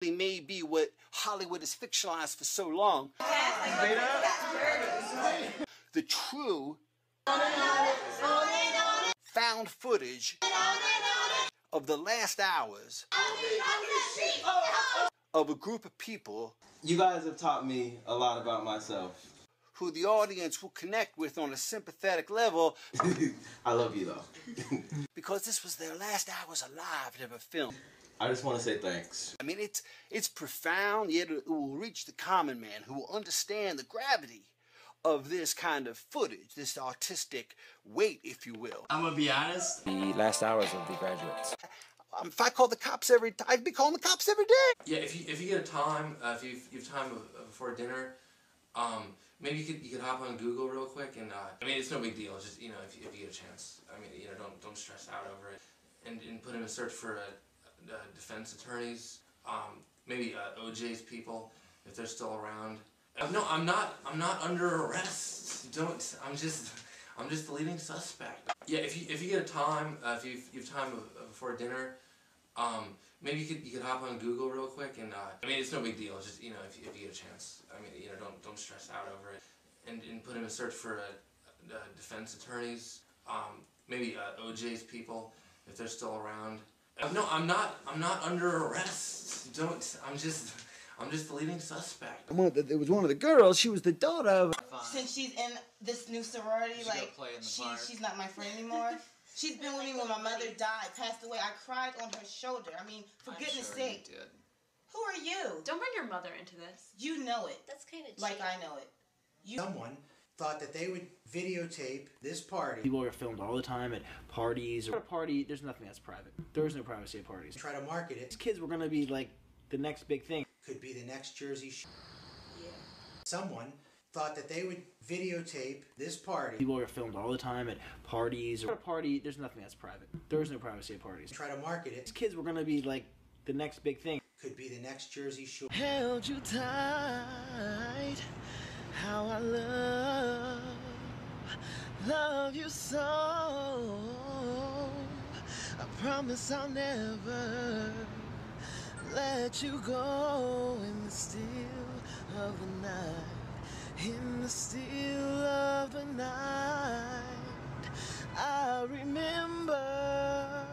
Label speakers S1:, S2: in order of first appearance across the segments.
S1: may be what Hollywood has fictionalized for so long. The true found footage of the last hours of a group of people.
S2: You guys have taught me a lot about myself.
S1: Who the audience will connect with on a sympathetic level.
S2: I love you though.
S1: Because this was their last hours alive to ever film.
S2: I just want to say thanks.
S1: I mean, it's profound, yet it will reach the common man who will understand the gravity of this kind of footage, this artistic weight, if you will.
S3: I'm gonna be honest.
S4: The last hours of The Graduates.
S1: If I called the cops I'd be calling the cops every day.
S3: Yeah, if you get a time, if you have time before dinner, maybe you could hop on Google real quick and I mean, it's no big deal. It's just, you know, if you get a chance. I mean, you know, don't stress out over it, and put in a search for defense attorneys, maybe OJ's people if they're still around. No, I'm not under arrest. I'm just the leading suspect. Yeah, if you get a time, if you have time before dinner, maybe you could hop on Google real quick and I mean, it's no big deal. It's just, you know, if you get a chance. I mean, you know, don't stress out over it, and put in a search for defense attorneys, maybe OJ's people if they're still around. No, I'm not under arrest. I'm just the leading suspect.
S1: It was one of the girls. She was the daughter of.
S5: Since she's in this new sorority, like she's not my friend anymore. She's been with me when my mother died, passed away. I cried on her shoulder. I mean, for goodness sake. Who are you?
S6: Don't bring your mother into this.
S5: You know it.
S6: That's kind of cheap.
S5: Like I know it.
S7: Someone thought that they would videotape this party.
S8: People are filmed all the time at parties. At a party, there's nothing that's private. There is no privacy at parties.
S7: Try to market it.
S8: These kids were going to be like the next big thing.
S7: Could be the next Jersey Shore.
S5: Yeah.
S7: Someone thought that they would videotape this party.
S8: People are filmed all the time at parties. At a party, there's nothing that's private. There is no privacy at parties.
S7: Try to market it.
S8: These kids were going to be like the next big thing.
S7: Could be the next Jersey Shore.
S9: Held you tight, how I love you so. I promise I'll never let you go in the still of the night. In the still of the night, I remember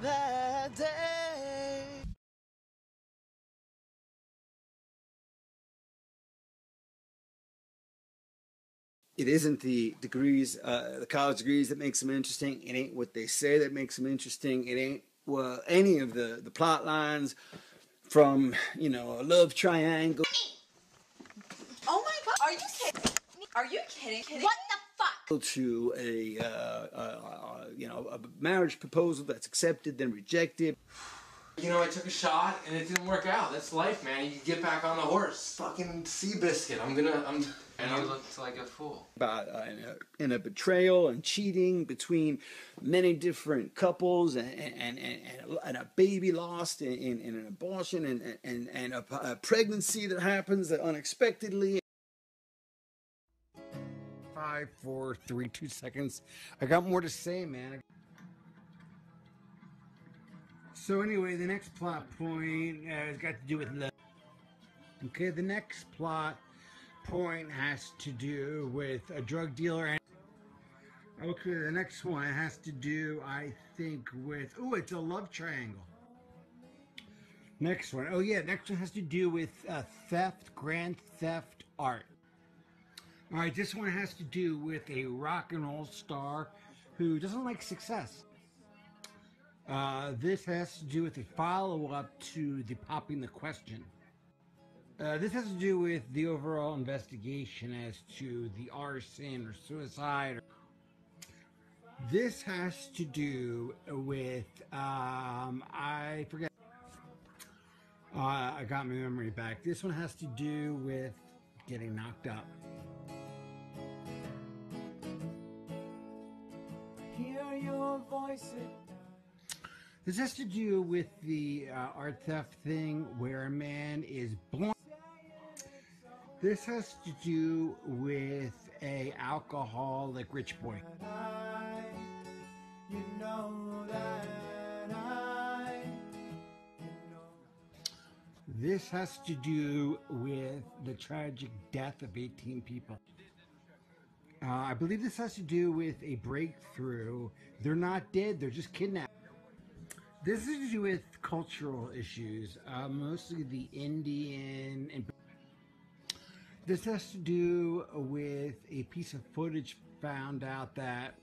S9: that day.
S1: It isn't the degrees, the college degrees that makes them interesting. It ain't what they say that makes them interesting. It ain't any of the plot lines from, you know, a love triangle.
S6: Oh my God! Are you kidding? Are you kidding? What the fuck?
S1: To a you know, a marriage proposal that's accepted then rejected.
S3: You know, I took a shot and it didn't work out. That's life, man. You get back on the horse. Fucking Seabiscuit. And you looked like a fool.
S1: About in a betrayal and cheating between many different couples, and a baby lost in an abortion, and a pregnancy that happens unexpectedly. 5, 4, 3, 2 seconds. I got more to say, man. So anyway, the next plot point has got to do with love. Okay, the next plot point has to do with a drug dealer. Okay, the next one has to do, I think, with, oh, it's a love triangle. Next one, oh yeah, next one has to do with theft, grand theft art. All right, this one has to do with a rock and roll star who doesn't like success. This has to do with a follow-up to the Popping the Question. This has to do with the overall investigation as to the arson or suicide. This has to do with, I forget. I got my memory back. This one has to do with getting knocked up.
S9: Hear your voices.
S1: This has to do with the art theft thing where a man is blind. This has to do with a alcoholic rich boy. This has to do with the tragic death of 18 people. I believe this has to do with a breakthrough. They're not dead, they're just kidnapped. This has to do with cultural issues, mostly the Indian. And this has to do with a piece of footage found out that